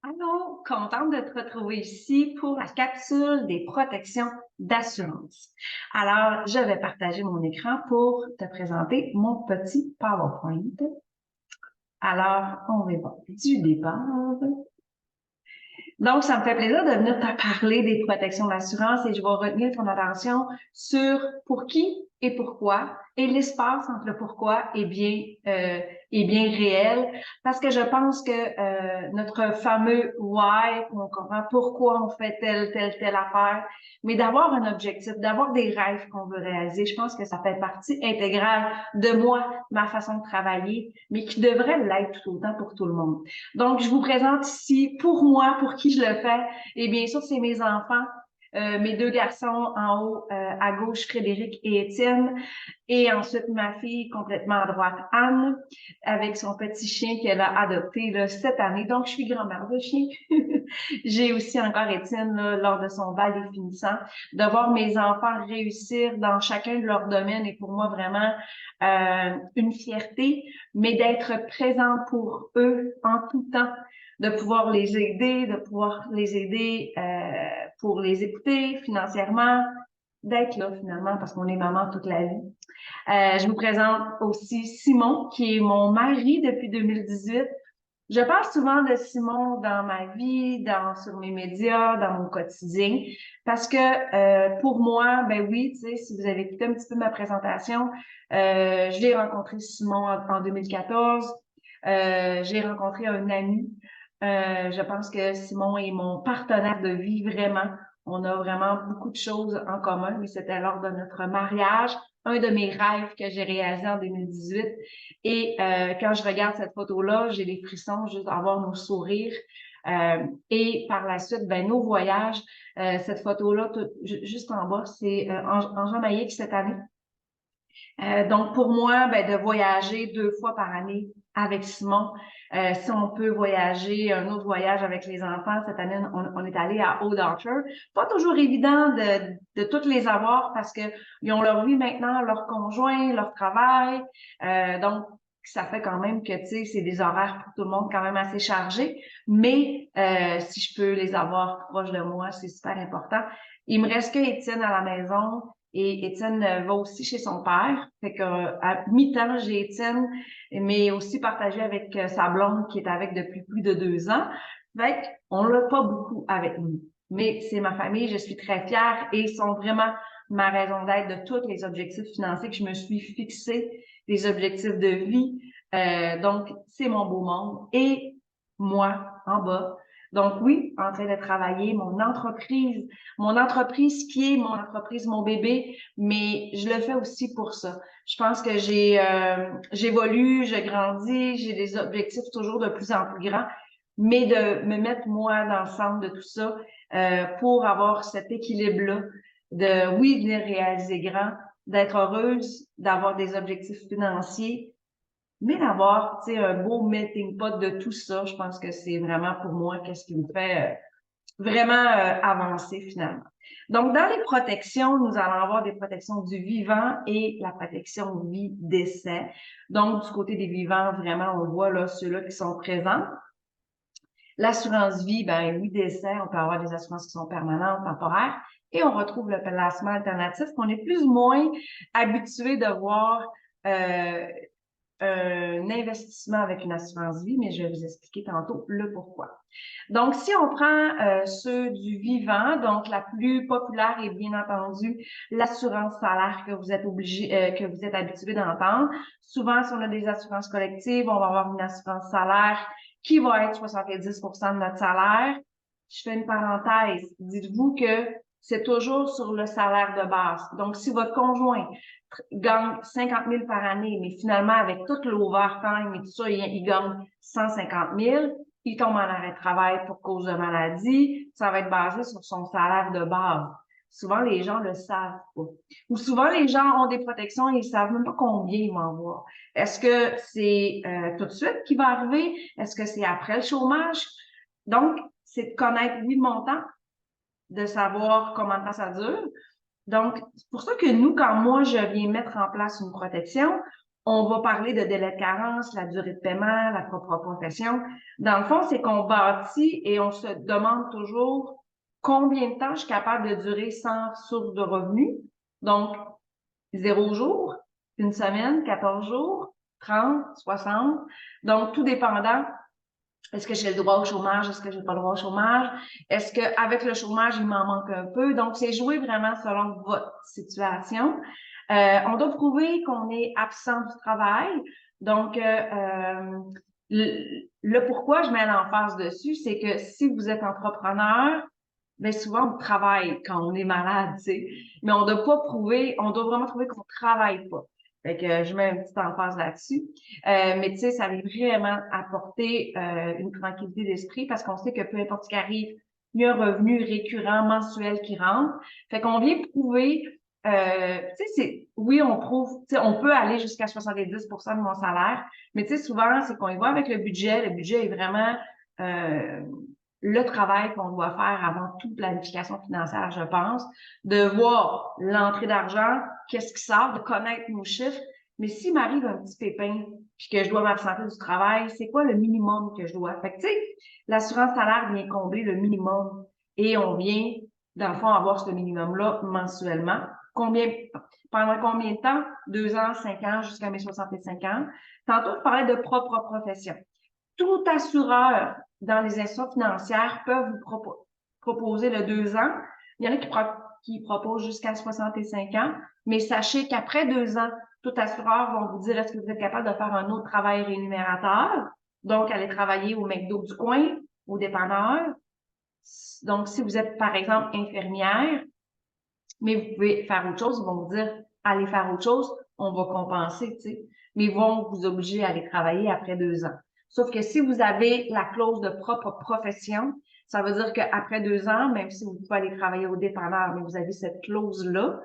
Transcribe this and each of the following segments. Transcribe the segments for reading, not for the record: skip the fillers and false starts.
Allô, contente de te retrouver ici pour la capsule des protections d'assurance. Alors, je vais partager mon écran pour te présenter mon petit PowerPoint. Alors, on va voir du départ. Donc, ça me fait plaisir de venir te parler des protections d'assurance et je vais retenir ton attention sur pour qui et pourquoi. Et l'espace entre le pourquoi est bien réel parce que je pense que notre fameux why, on comprend pourquoi on fait telle affaire, mais d'avoir un objectif, d'avoir des rêves qu'on veut réaliser, je pense que ça fait partie intégrale de moi, ma façon de travailler, mais qui devrait l'être tout autant pour tout le monde. Donc, je vous présente ici, pour moi, pour qui je le fais, et bien sûr, c'est mes enfants, mes deux garçons en haut à gauche, Frédéric et Étienne, et ensuite ma fille complètement à droite, Anne, avec son petit chien qu'elle a adopté là, cette année. Donc, je suis grand-mère de chien. J'ai aussi encore Étienne là, lors de son bal définissant. De voir mes enfants réussir dans chacun de leurs domaines est pour moi vraiment une fierté, mais d'être présente pour eux en tout temps, de pouvoir les aider, pour les écouter financièrement, d'être là finalement parce qu'on est maman toute la vie. Je vous présente aussi Simon, qui est mon mari depuis 2018. Je parle souvent de Simon dans ma vie, sur mes médias, dans mon quotidien, parce que pour moi, ben oui, tu sais, si vous avez écouté un petit peu ma présentation, j'ai rencontré Simon en 2014. J'ai rencontré un ami. Je pense que Simon est mon partenaire de vie vraiment. On a vraiment beaucoup de choses en commun, mais c'était lors de notre mariage, un de mes rêves que j'ai réalisé en 2018. Et quand je regarde cette photo-là, j'ai des frissons juste à voir nos sourires. Et par la suite, ben nos voyages, cette photo-là, juste en bas, c'est en Jamaïque cette année. Donc, pour moi, ben, de voyager 2 fois par année avec Simon, si on peut voyager un autre voyage avec les enfants, cette année, on est allé à Old Archer. Pas toujours évident de toutes les avoir parce que ils ont leur vie maintenant, leur conjoint, leur travail. Donc, ça fait quand même que, tu sais, c'est des horaires pour tout le monde quand même assez chargés. Mais si je peux les avoir proches de moi, c'est super important. Il me reste que Étienne à la maison. Et Étienne va aussi chez son père. Fait que, à mi-temps, j'ai Étienne, mais aussi partagé avec sa blonde qui est avec depuis plus de 2 ans. Fait qu'on l'a pas beaucoup avec nous. Mais c'est ma famille, je suis très fière et ils sont vraiment ma raison d'être de tous les objectifs financiers que je me suis fixés, les objectifs de vie. Donc, c'est mon beau monde. Et moi, en bas. Donc oui, en train de travailler mon entreprise qui est mon entreprise, mon bébé, mais je le fais aussi pour ça. Je pense que j'évolue, je grandis, j'ai des objectifs toujours de plus en plus grands, mais de me mettre moi dans le centre de tout ça pour avoir cet équilibre-là de, oui, de les réaliser grand, d'être heureuse, d'avoir des objectifs financiers, mais d'avoir, tu sais, un beau melting pot de tout ça. Je pense que c'est vraiment pour moi qu'est-ce qui me fait vraiment avancer finalement. Donc, dans les protections, nous allons avoir des protections du vivant et la protection vie-décès. Donc, du côté des vivants, vraiment, on voit là ceux-là qui sont présents. L'assurance vie, ben oui, décès, on peut avoir des assurances qui sont permanentes, temporaires, et on retrouve le placement alternatif qu'on est plus ou moins habitué de voir euh, un investissement avec une assurance vie, mais je vais vous expliquer tantôt le pourquoi. Donc, si on prend ceux du vivant, donc la plus populaire est bien entendu l'assurance salaire que vous êtes que vous êtes habitué d'entendre. Souvent, si on a des assurances collectives, on va avoir une assurance salaire qui va être 70% de notre salaire. Je fais une parenthèse. Dites-vous que c'est toujours sur le salaire de base. Donc, si votre conjoint gagne 50 000 par année, mais finalement, avec tout l'overtime et tout ça, il gagne 150 000, il tombe en arrêt de travail pour cause de maladie, ça va être basé sur son salaire de base. Souvent, les gens le savent pas. Ou souvent, les gens ont des protections et ils savent même pas combien ils vont avoir. Est-ce que c'est tout de suite qui va arriver? Est-ce que c'est après le chômage? Donc, c'est de connaître, oui, le montant, de savoir combien de temps ça dure. Donc, c'est pour ça que nous, quand moi, je viens mettre en place une protection, On va parler de délai de carence, la durée de paiement, la propre profession. Dans le fond, c'est qu'on bâtit et on se demande toujours combien de temps je suis capable de durer sans source de revenus. Donc, 0 jours, une semaine, 14 jours, 30, 60. Donc, tout dépendant. Est-ce que j'ai le droit au chômage? Est-ce que j'ai pas le droit au chômage? Est-ce qu'avec le chômage, il m'en manque un peu? Donc, c'est joué vraiment selon votre situation. On doit prouver qu'on est absent du travail. Donc, le pourquoi je mets l'emphase dessus, c'est que si vous êtes entrepreneur, bien souvent, on travaille quand on est malade, tu sais. Mais on doit pas prouver, on doit vraiment prouver qu'on travaille pas. Fait que je mets un petit emphase là-dessus. Mais tu sais, ça va vraiment apporter une tranquillité d'esprit parce qu'on sait que peu importe ce qui arrive, il y a un revenu récurrent mensuel qui rentre. Fait qu'on vient prouver, tu sais, oui, on prouve, tu sais, on peut aller jusqu'à 70% de mon salaire, mais tu sais, souvent, c'est qu'on y va avec le budget. Le budget est vraiment euh, le travail qu'on doit faire avant toute planification financière, je pense, de voir l'entrée d'argent, qu'est-ce qui sort, de connaître nos chiffres. Mais s'il m'arrive un petit pépin, puis que je dois m'absenter du travail, c'est quoi le minimum que je dois? Fait que, tu sais, l'assurance salaire vient combler le minimum et on vient, dans le fond, avoir ce minimum-là mensuellement. Pendant combien de temps? 2 ans, 5 ans, jusqu'à mes 65 ans. Tantôt, je parlais de propre profession. Tout assureur dans les institutions financières peuvent vous proposer le 2 ans. Il y en a qui proposent jusqu'à 65 ans, mais sachez qu'après 2 ans, tout assureur va vous dire est-ce que vous êtes capable de faire un autre travail rémunérateur, donc aller travailler au McDo du coin, au dépanneur. Donc, si vous êtes, par exemple, infirmière, mais vous pouvez faire autre chose, ils vont vous dire allez faire autre chose, on va compenser, tu sais. Mais ils vont vous obliger à aller travailler après 2 ans. Sauf que si vous avez la clause de propre profession, ça veut dire qu'après 2 ans, même si vous pouvez aller travailler au dépanneur, mais vous avez cette clause-là,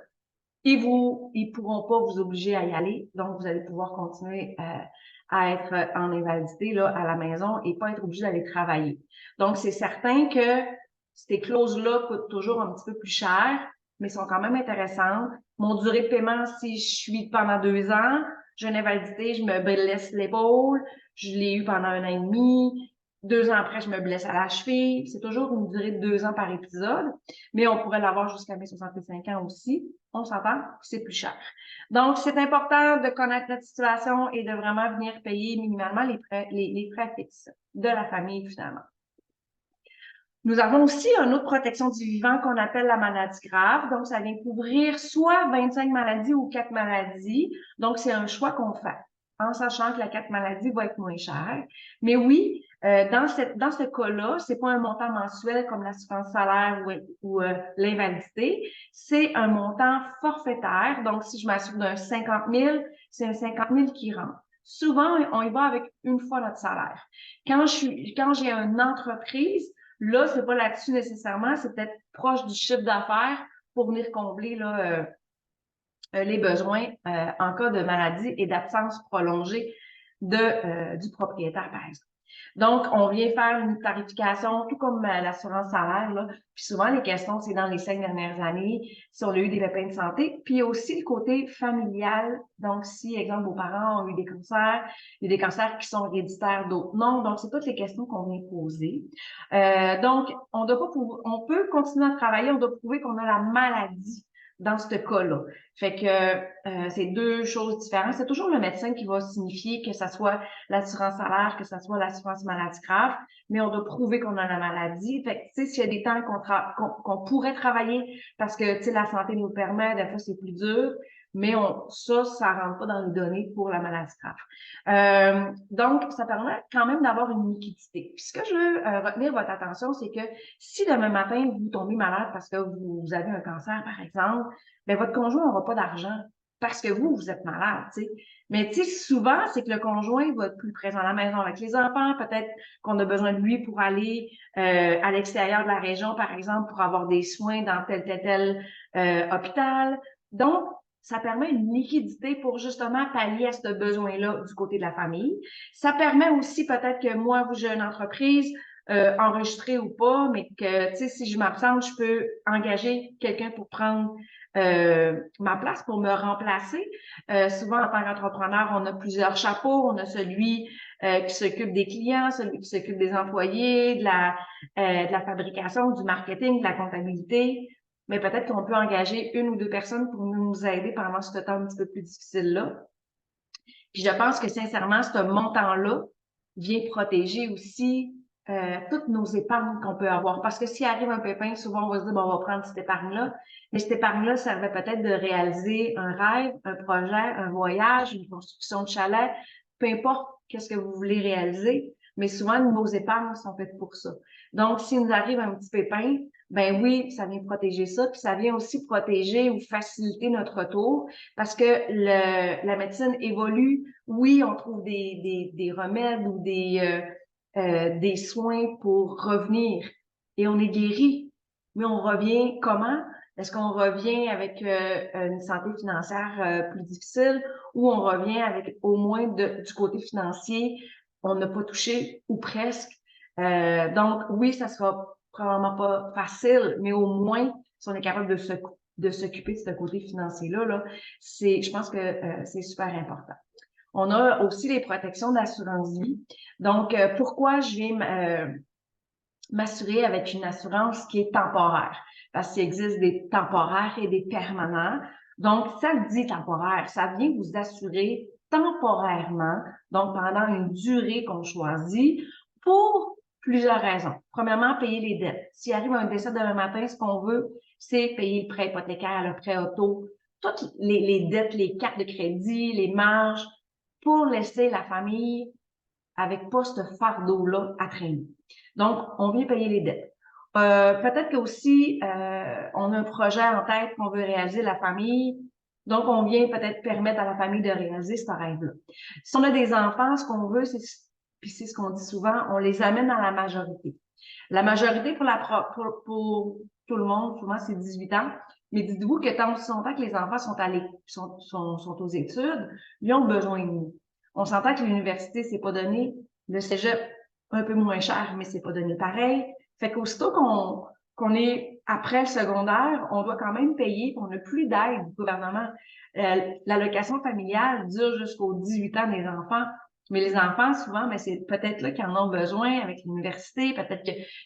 ils pourront pas vous obliger à y aller. Donc, vous allez pouvoir continuer à être en invalidité là, à la maison et pas être obligé d'aller travailler. Donc, c'est certain que ces clauses-là coûtent toujours un petit peu plus cher, mais sont quand même intéressantes. Mon durée de paiement, si je suis pendant 2 ans, j'ai une invalidité, je me blesse l'épaule, je l'ai eu pendant 1 an et demi. 2 ans après, je me blesse à la cheville. C'est toujours une durée de 2 ans par épisode, mais on pourrait l'avoir jusqu'à mes 65 ans aussi. On s'entend, c'est plus cher. Donc, c'est important de connaître notre situation et de vraiment venir payer minimalement les frais fixes de la famille, finalement. Nous avons aussi une autre protection du vivant qu'on appelle la maladie grave. Donc, ça vient couvrir soit 25 maladies ou 4 maladies. Donc, c'est un choix qu'on fait en sachant que la 4 maladies va être moins chère. Mais oui, dans ce cas-là, c'est pas un montant mensuel comme l'assurance salaire ou l'invalidité. C'est un montant forfaitaire. Donc, si je m'assure d'un 50 000, c'est un 50 000 qui rentre. Souvent, on y va avec une fois notre salaire. Quand j'ai une entreprise, là, c'est pas là-dessus nécessairement, c'est peut-être proche du chiffre d'affaires pour venir combler là, les besoins en cas de maladie et d'absence prolongée du propriétaire, par exemple. Donc, on vient faire une tarification, tout comme l'assurance salaire, là. Puis souvent, les questions, c'est dans les 5 dernières années, si on a eu des pépins de santé. Puis il y a aussi le côté familial. Donc, si, exemple, vos parents ont eu des cancers, il y a des cancers qui sont héréditaires, d'autres non. Donc, c'est toutes les questions qu'on vient poser. Donc, on peut continuer à travailler, on doit prouver qu'on a la maladie dans ce cas-là. Fait que c'est deux choses différentes. C'est toujours le médecin qui va signifier que ça soit l'assurance salaire, que ça soit l'assurance maladie grave, mais on doit prouver qu'on a la maladie. Fait que, tu sais, s'il y a des temps qu'on pourrait travailler parce que, tu sais, la santé nous le permet, des fois, c'est plus dur, mais ça rentre pas dans les données pour la maladie grave. Donc, ça permet quand même d'avoir une liquidité. Puis, ce que je veux retenir votre attention, c'est que si demain matin, vous tombez malade parce que vous avez un cancer, par exemple, ben votre conjoint n'aura pas d'argent parce que vous êtes malade, tu sais. Mais tu sais, souvent, c'est que le conjoint va être plus présent à la maison avec les enfants. Peut-être qu'on a besoin de lui pour aller à l'extérieur de la région, par exemple, pour avoir des soins dans tel hôpital. Donc, ça permet une liquidité pour justement pallier à ce besoin-là du côté de la famille. Ça permet aussi peut-être que moi, j'ai une entreprise, enregistré ou pas, mais que, tu sais, si je m'absente, je peux engager quelqu'un pour prendre ma place, pour me remplacer. Souvent, en tant qu'entrepreneur, on a plusieurs chapeaux. On a celui qui s'occupe des clients, celui qui s'occupe des employés, de la fabrication, du marketing, de la comptabilité. Mais peut-être qu'on peut engager une ou deux personnes pour nous aider pendant ce temps un petit peu plus difficile-là. Puis je pense que sincèrement, ce montant-là vient protéger aussi toutes nos épargnes qu'on peut avoir. Parce que s'il arrive un pépin, souvent on va se dire, bon, on va prendre cette épargne-là. Mais cette épargne-là servait peut-être de réaliser un rêve, un projet, un voyage, une construction de chalet, peu importe qu'est-ce que vous voulez réaliser. Mais souvent, nos épargnes sont faites pour ça. Donc, s'il nous arrive un petit pépin, ben oui, ça vient protéger ça, puis ça vient aussi protéger ou faciliter notre retour parce que la médecine évolue. Oui, on trouve des remèdes ou des soins pour revenir et on est guéri. Mais on revient comment? Est-ce qu'on revient avec une santé financière plus difficile ou on revient avec au moins du côté financier, on n'a pas touché ou presque. Donc, oui, ça sera probablement pas facile, mais au moins, si on est capable de s'occuper de ce côté financier-là, là, je pense que c'est super important. On a aussi les protections d'assurance vie. Donc, pourquoi je viens m'assurer avec une assurance qui est temporaire? Parce qu'il existe des temporaires et des permanents. Donc, ça dit temporaire, ça vient vous assurer temporairement, donc pendant une durée qu'on choisit, pour plusieurs raisons. Premièrement, payer les dettes. S'il arrive un décès demain matin, ce qu'on veut, c'est payer le prêt hypothécaire, le prêt auto, toutes les dettes, les cartes de crédit, les marges, pour laisser la famille avec pas ce fardeau-là à traîner. Donc, on vient payer les dettes. Peut-être qu'aussi, on a un projet en tête qu'on veut réaliser la famille. Donc, on vient peut-être permettre à la famille de réaliser ce rêve-là. Si on a des enfants, ce qu'on veut, puis c'est ce qu'on dit souvent, on les amène à la majorité. La majorité pour tout le monde, souvent, c'est 18 ans. Mais dites-vous que tant aussi longtemps que les enfants sont aux études, ils ont besoin de nous. On s'entend que l'université, c'est pas donné. Le cégep, un peu moins cher, mais c'est pas donné pareil. Fait qu'aussitôt qu'on est après le secondaire, on doit quand même payer, on n'a plus d'aide du gouvernement. L'allocation familiale dure jusqu'aux 18 ans des enfants. Mais les enfants, souvent, mais c'est peut-être là qu'ils en ont besoin avec l'université, peut-être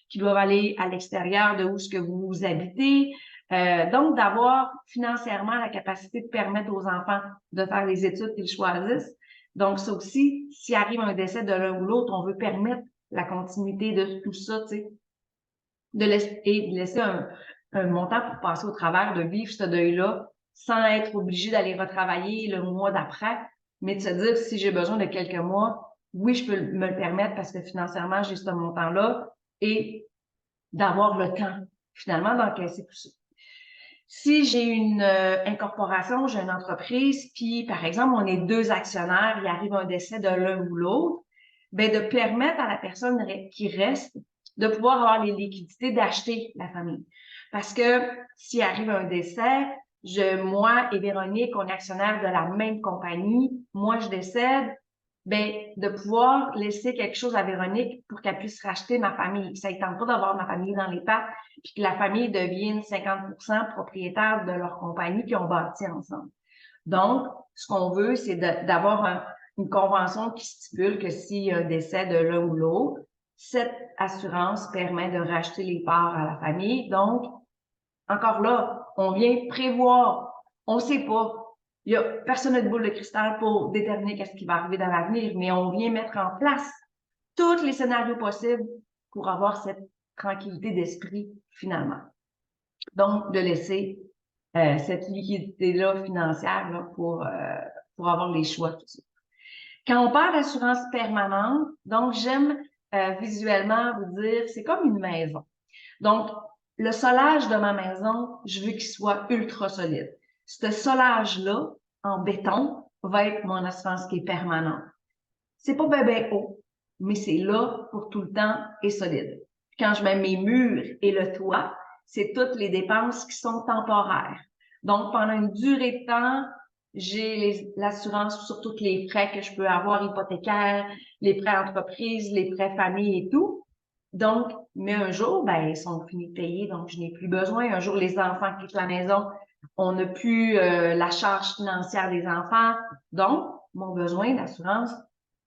qu'ils doivent aller à l'extérieur de où ce que vous habitez. Donc, d'avoir financièrement la capacité de permettre aux enfants de faire les études qu'ils choisissent. Donc, ça aussi, s'il arrive un décès de l'un ou l'autre, on veut permettre la continuité de tout ça, tu sais, de laisser un montant pour passer au travers, de vivre ce deuil-là sans être obligé d'aller retravailler le mois d'après, mais de se dire, si j'ai besoin de quelques mois, oui, je peux me le permettre parce que financièrement, j'ai ce montant-là et d'avoir le temps, finalement, d'encaisser tout ça. Si j'ai une incorporation, j'ai une entreprise, puis par exemple, on est deux actionnaires, il arrive un décès de l'un ou l'autre, ben de permettre à la personne qui reste de pouvoir avoir les liquidités d'acheter la famille. Parce que s'il arrive un décès, moi et Véronique, on est actionnaires de la même compagnie, moi je décède, ben de pouvoir laisser quelque chose à Véronique pour qu'elle puisse racheter ma famille. Ça ne tente pas d'avoir ma famille dans les pattes, puis que la famille devienne 50% propriétaire de leur compagnie qu'ils ont bâti ensemble. Donc, ce qu'on veut, c'est d'avoir une convention qui stipule que s'il y a un décès de l'un ou l'autre, cette assurance permet de racheter les parts à la famille. Donc, encore là, on vient prévoir. On ne sait pas. Personne n'a de boule de cristal pour déterminer qu'est-ce qui va arriver dans l'avenir, mais on vient mettre en place tous les scénarios possibles pour avoir cette tranquillité d'esprit finalement. Donc, de laisser cette liquidité-là financière là, pour avoir les choix. Tout ça. Quand on parle d'assurance permanente, donc j'aime visuellement vous dire, c'est comme une maison. Donc, le solage de ma maison, je veux qu'il soit ultra solide. Ce solage-là, en béton, va être mon assurance qui est permanente. C'est pas bébé haut, mais c'est là pour tout le temps et solide. Quand je mets mes murs et le toit, c'est toutes les dépenses qui sont temporaires. Donc, pendant une durée de temps, j'ai l'assurance sur tous les prêts que je peux avoir hypothécaires, les prêts entreprises, les prêts famille et tout. Donc, mais un jour, ben, ils sont finis de payer, donc je n'ai plus besoin. Un jour, les enfants quittent la maison, on n'a plus la charge financière des enfants. Donc, mon besoin d'assurance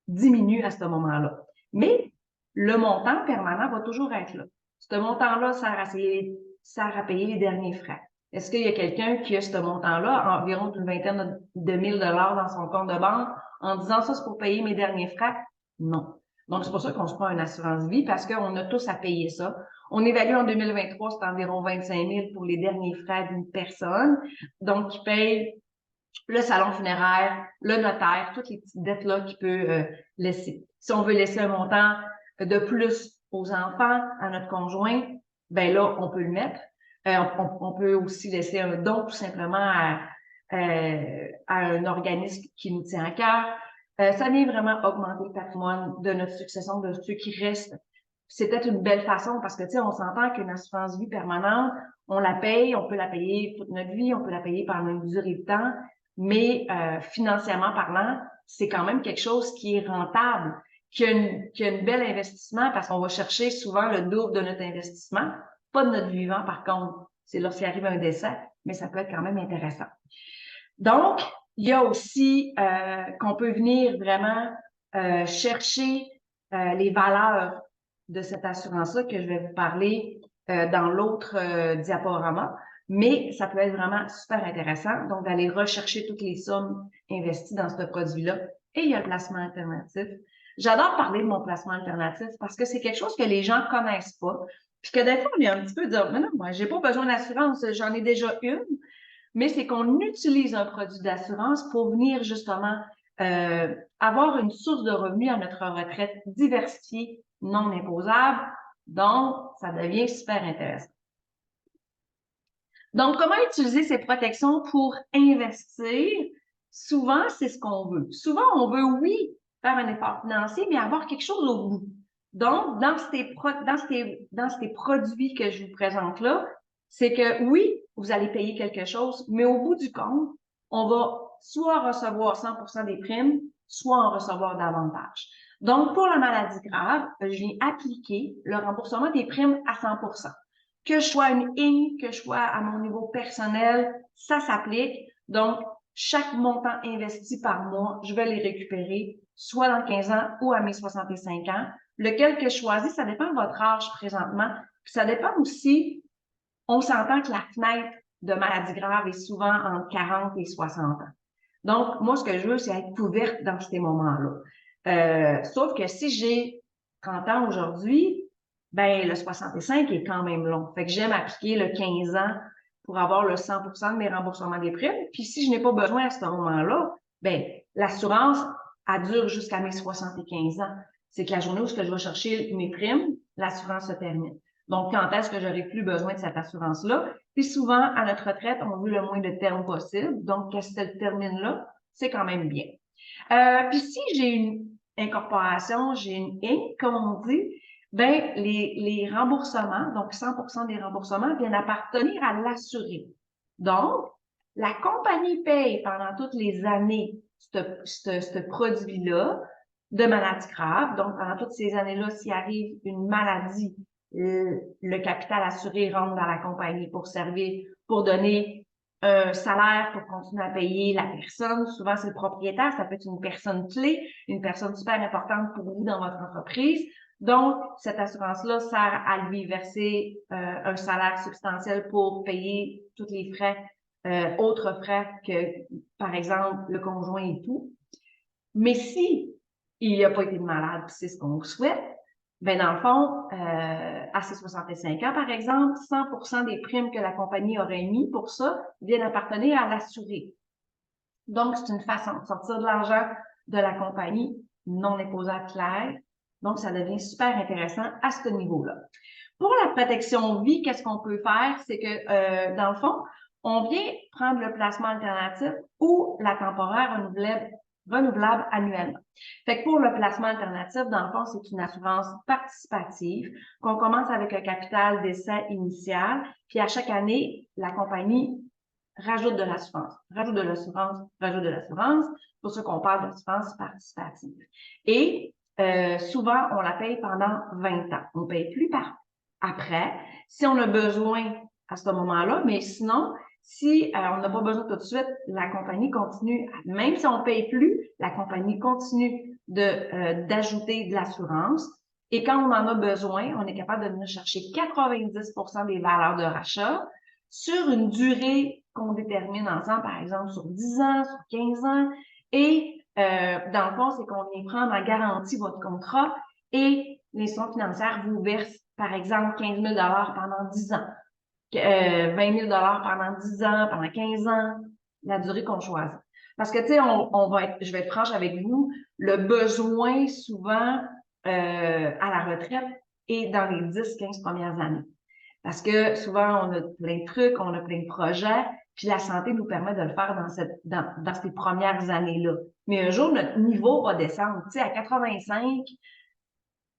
diminue à ce moment-là. Mais le montant permanent va toujours être là. Ce montant-là sert à payer les derniers frais. Est-ce qu'il y a quelqu'un qui a ce montant-là, environ une vingtaine de mille dollars dans son compte de banque, en disant ça, c'est pour payer mes derniers frais? Non. Donc, c'est pour ça qu'on se prend une assurance vie parce qu'on a tous à payer ça. On évalue en 2023, c'est environ 25 000 pour les derniers frais d'une personne. Donc, qui paye le salon funéraire, le notaire, toutes les petites dettes-là qu'il peut laisser. Si on veut laisser un montant de plus aux enfants, à notre conjoint, ben là, on peut le mettre. On peut aussi laisser un don tout simplement à un organisme qui nous tient à cœur. Ça vient vraiment augmenter le patrimoine de notre succession, de ceux qui restent. C'est peut-être une belle façon parce que, tu sais, on s'entend qu'une assurance vie permanente, on la paye, on peut la payer toute notre vie, on peut la payer pendant une durée de temps, mais financièrement parlant, c'est quand même quelque chose qui est rentable, qui a une belle investissement parce qu'on va chercher souvent le double de notre investissement, pas de notre vivant par contre, c'est lorsqu'il arrive un décès, mais ça peut être quand même intéressant. Donc, il y a aussi qu'on peut venir vraiment chercher les valeurs de cette assurance-là que je vais vous parler dans l'autre diaporama, mais ça peut être vraiment super intéressant, donc d'aller rechercher toutes les sommes investies dans ce produit-là. Et il y a le placement alternatif. J'adore parler de mon placement alternatif parce que c'est quelque chose que les gens connaissent pas, puis que des fois, on est un petit peu dire, mais non, moi, j'ai pas besoin d'assurance, j'en ai déjà une. Mais c'est qu'on utilise un produit d'assurance pour venir justement avoir une source de revenus à notre retraite diversifiée, non imposable. Donc, ça devient super intéressant. Donc, comment utiliser ces protections pour investir? Souvent, c'est ce qu'on veut. Souvent, on veut, oui, faire un effort financier, mais avoir quelque chose au bout. Donc, dans ces produits que je vous présente là, c'est que oui, vous allez payer quelque chose, mais au bout du compte, on va soit recevoir 100% des primes, soit en recevoir davantage. Donc, pour la maladie grave, je viens appliquer le remboursement des primes à 100%. Que je sois une ING, que je sois à mon niveau personnel, ça s'applique. Donc, chaque montant investi par mois, je vais les récupérer, soit dans 15 ans ou à mes 65 ans. Lequel que je choisis, ça dépend de votre âge présentement. Puis ça dépend aussi, on s'entend que la fenêtre de maladie grave est souvent entre 40 et 60 ans. Donc, moi, ce que je veux, c'est être couverte dans ces moments-là. Sauf que si j'ai 30 ans aujourd'hui, ben le 65 est quand même long. Fait que j'aime appliquer le 15 ans pour avoir le 100% de mes remboursements des primes. Puis si je n'ai pas besoin à ce moment-là, ben l'assurance, elle dure jusqu'à mes 75 ans. C'est que la journée où je vais chercher mes primes, l'assurance se termine. Donc, quand est-ce que j'aurai plus besoin de cette assurance-là? Puis souvent, à notre retraite, on veut le moins de termes possible. Donc, qu'est-ce qu'elle termine là? C'est quand même bien. Puis si j'ai une incorporation, j'ai une INC, comme on dit, ben les remboursements, donc 100% des remboursements viennent appartenir à l'assuré. Donc, la compagnie paye pendant toutes les années ce produit-là de maladie grave. Donc, pendant toutes ces années-là, s'il arrive une maladie, le capital assuré rentre dans la compagnie pour servir, pour donner un salaire pour continuer à payer la personne. Souvent, c'est le propriétaire. Ça peut être une personne clé, une personne super importante pour vous dans votre entreprise. Donc, cette assurance-là sert à lui verser un salaire substantiel pour payer tous les frais, autres frais que, par exemple, le conjoint et tout. Mais si il n'a pas été malade, c'est ce qu'on souhaite, ben dans le fond, à ses 65 ans, par exemple, 100% des primes que la compagnie aurait mis pour ça viennent appartenir à l'assuré. Donc, c'est une façon de sortir de l'argent de la compagnie non imposable claire. Donc, ça devient super intéressant à ce niveau-là. Pour la protection vie, qu'est-ce qu'on peut faire? C'est que, dans le fond, on vient prendre le placement alternatif ou la temporaire renouvelable annuellement. Fait que pour le placement alternatif, dans le fond, c'est une assurance participative qu'on commence avec un capital d'essai initial, puis à chaque année, la compagnie rajoute de l'assurance, rajoute de l'assurance, rajoute de l'assurance. C'est pour ça qu'on parle d'assurance participative. Et souvent, on la paye pendant 20 ans. On ne paye plus après, si on a besoin à ce moment-là, mais sinon, si on n'a pas besoin tout de suite, la compagnie continue, même si on ne paye plus, la compagnie continue d'ajouter de l'assurance. Et quand on en a besoin, on est capable de venir chercher 90% des valeurs de rachat sur une durée qu'on détermine ensemble, par exemple sur 10 ans, sur 15 ans. Et dans le fond, c'est qu'on vient prendre en garantie votre contrat et l'institution financière vous verse, par exemple, 15 000 pendant 10 ans, 20 000 pendant 10 ans, pendant 15 ans, la durée qu'on choisit. Parce que, tu sais, je vais être franche avec vous, le besoin souvent à la retraite est dans les 10-15 premières années. Parce que souvent, on a plein de trucs, on a plein de projets, puis la santé nous permet de le faire dans ces premières années-là. Mais un jour, notre niveau va descendre. Tu sais, à 85,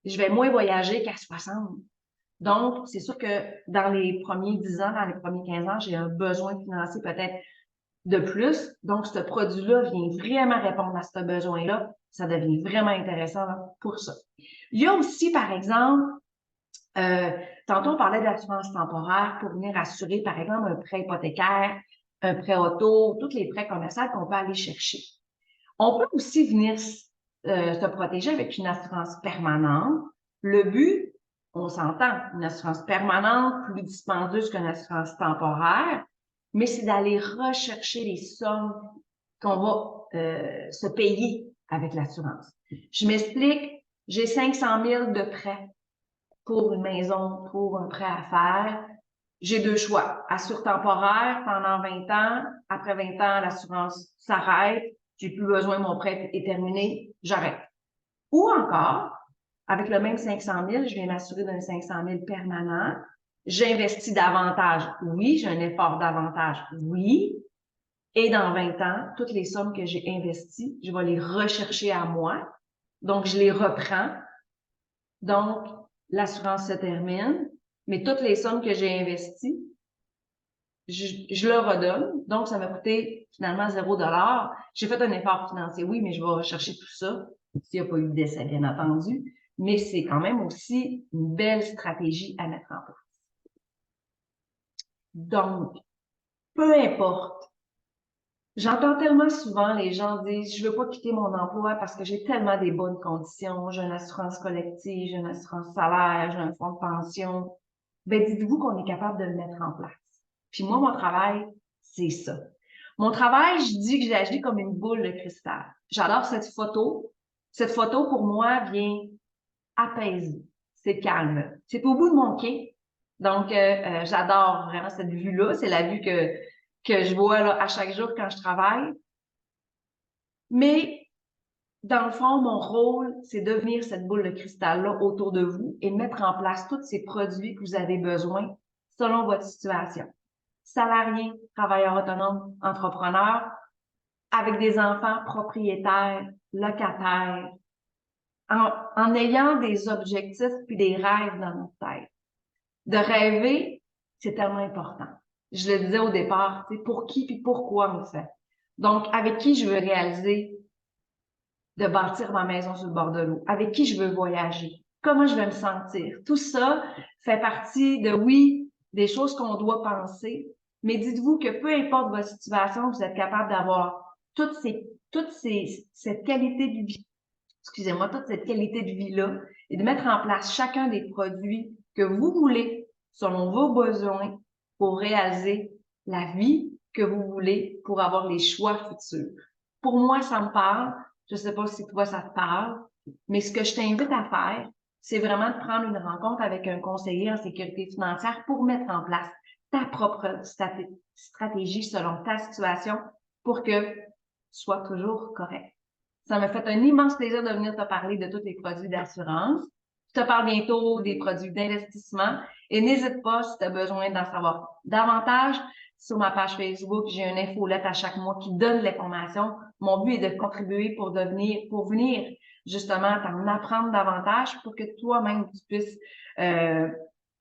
je vais moins voyager qu'à 60. Donc, c'est sûr que dans les premiers 10 ans, dans les premiers 15 ans, j'ai un besoin financier peut-être de plus. Donc, ce produit-là vient vraiment répondre à ce besoin-là. Ça devient vraiment intéressant là, pour ça. Il y a aussi, par exemple, tantôt, on parlait d'assurance temporaire pour venir assurer, par exemple, un prêt hypothécaire, un prêt auto, tous les prêts commerciaux qu'on peut aller chercher. On peut aussi venir se protéger avec une assurance permanente. Le but, on s'entend, une assurance permanente, plus dispendieuse qu'une assurance temporaire, mais c'est d'aller rechercher les sommes qu'on va se payer avec l'assurance. Je m'explique, j'ai 500 000 de prêts pour une maison, pour un prêt à faire. J'ai deux choix. Assure temporaire pendant 20 ans. Après 20 ans, l'assurance s'arrête. J'ai plus besoin, mon prêt est terminé. J'arrête. Ou encore, avec le même 500 000, je viens m'assurer d'un 500 000 permanent. J'investis davantage. Oui, j'ai un effort davantage. Oui. Et dans 20 ans, toutes les sommes que j'ai investies, je vais les rechercher à moi. Donc, je les reprends. Donc, l'assurance se termine, mais toutes les sommes que j'ai investies, je le redonne. Donc, ça m'a coûté finalement 0 $. J'ai fait un effort financier, oui, mais je vais rechercher tout ça s'il n'y a pas eu de décès, bien entendu. Mais c'est quand même aussi une belle stratégie à mettre en place. Donc, peu importe. J'entends tellement souvent les gens dire, je veux pas quitter mon emploi parce que j'ai tellement des bonnes conditions, j'ai une assurance collective, j'ai une assurance salaire, j'ai un fonds de pension. Ben, dites-vous qu'on est capable de le mettre en place. Puis moi, mon travail, c'est ça. Mon travail, je dis que j'agis comme une boule de cristal. J'adore cette photo. Cette photo, pour moi, vient apaiser. C'est calme. C'est au bout de mon quai. Donc, j'adore vraiment cette vue-là. C'est la vue que je vois là, à chaque jour quand je travaille. Mais dans le fond, mon rôle, c'est devenir cette boule de cristal-là autour de vous et mettre en place tous ces produits que vous avez besoin selon votre situation. Salarié, travailleur autonome, entrepreneur, avec des enfants, propriétaires, locataires, en ayant des objectifs puis des rêves dans notre tête. De rêver, c'est tellement important. Je le disais au départ, c'est pour qui puis pourquoi on le fait. Donc, avec qui je veux réaliser de bâtir ma maison sur le bord de l'eau, avec qui je veux voyager, comment je vais me sentir. Tout ça fait partie de, oui, des choses qu'on doit penser, mais dites-vous que peu importe votre situation, vous êtes capable d'avoir cette qualité de vie, excusez-moi, toute cette qualité de vie-là et de mettre en place chacun des produits que vous voulez selon vos besoins pour réaliser la vie que vous voulez pour avoir les choix futurs. Pour moi, ça me parle. Je sais pas si toi, ça te parle, mais ce que je t'invite à faire, c'est vraiment de prendre une rencontre avec un conseiller en sécurité financière pour mettre en place ta propre stratégie selon ta situation pour que tu sois toujours correct. Ça m'a fait un immense plaisir de venir te parler de tous les produits d'assurance. Je te parle bientôt des produits d'investissement et n'hésite pas si tu as besoin d'en savoir davantage. Sur ma page Facebook, j'ai une infolette à chaque mois qui donne l'information. Mon but est de contribuer pour venir justement t'en apprendre davantage pour que toi-même tu puisses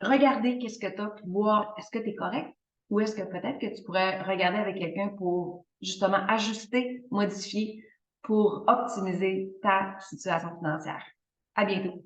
regarder qu'est-ce que tu as, puis voir est-ce que tu es correct ou est-ce que peut-être que tu pourrais regarder avec quelqu'un pour justement ajuster, modifier pour optimiser ta situation financière. À bientôt.